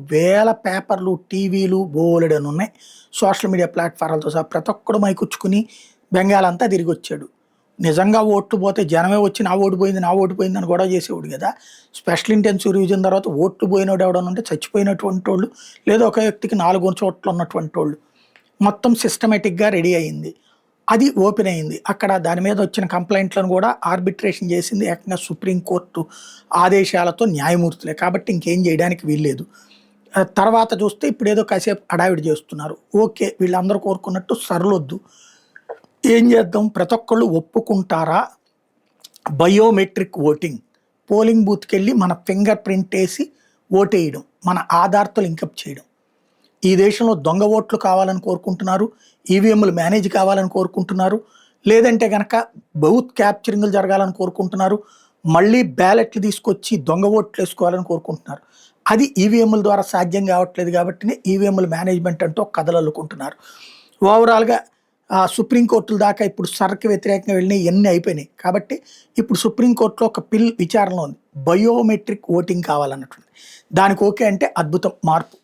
వేల పేపర్లు, టీవీలు బోలెడన్ని ఉన్నాయి. సోషల్ మీడియా ప్లాట్‌ఫారాలతో సహా ప్రతి ఒక్కడు మైకొచ్చుకుని బెంగాల్ అంతా తిరిగొచ్చాడు. నిజంగా ఓట్లు పోతే జనమే వచ్చి నా ఓటు పోయింది, నా ఓటు పోయిందని గొడవ చేసేవాడు గదా! స్పెషల్ ఇంటెన్సివ్ రివిజన్ తర్వాత ఓట్లు పోయినోడు ఎవడన్నా ఉంటే చచ్చిపోయినటువంటోళ్ళు, లేదా ఒక వ్యక్తికి 4 చోట్ల ఉన్నటువంటోళ్ళు. మొత్తం సిస్టమాటిక్‌గా రెడీ అయింది. అది ఓపెన్ అయింది. అక్కడ దాని మీద వచ్చిన కంప్లెయింట్‌లను గూడా ఆర్బిట్రేషన్ చేసింది ఏకంగా సుప్రీం కోర్టు ఆదేశాలతో న్యాయమూర్తులే. కాబట్టి ఇంకేం జేయడానికి వీల్లేదు. తర్వాత చూస్తే ఇప్పుడేదో కాసేపు హడావిడి చేస్తున్నారు. ఓకే. వీళ్ళందరూ కోరుకున్నట్టు సరళొద్దు. ఏం చేద్దాం? ప్రతి ఒక్కళ్ళు ఒప్పుకుంటారా? Biometric voting. పోలింగ్ బూత్‌కెళ్ళి మన ఫింగర్ ప్రింట్ ఏసి ఓటేయడం. మన ఆధార్‌తో లింకప్ చేయడం. ఈ దేశంలో దొంగ ఓట్లు కావాలని కోరుకుంటున్నారు. ఈవీఎంలు మేనేజ్ కావాలని కోరుకుంటున్నారు. లేదంటే గనక బూత్ క్యాప్చరింగ్‌లు జరగాలని కోరుకుంటున్నారు. మళ్ళీ బ్యాలెట్లు తీసుకొచ్చి దొంగ ఓట్లేసుకోవాలని కోరుకుంటున్నారు. అది ఈవీఎంల ద్వారా సాధ్యం కావట్లేదు కాబట్టినే ఈవీఎంల మేనేజ్‌మెంట్ అంటూ ఒక కథలల్లుకుంటున్నారు. ఓవరాల్‌గా సుప్రీం కోర్టుల దాకా ఇప్పుడు సర్‌కి వ్యతిరేకంగా వెళ్ళినయి ఇయన్నీ అయిపోయినాయి. కాబట్టి ఇప్పుడు సుప్రీం కోర్టులో ఒక పిల్ విచారణలో ఉంది. బయోమెట్రిక్ ఓటింగ్ కావాలన్నటువంటిది. దానికి ఓకే అంటే అద్భుతం మార్పు.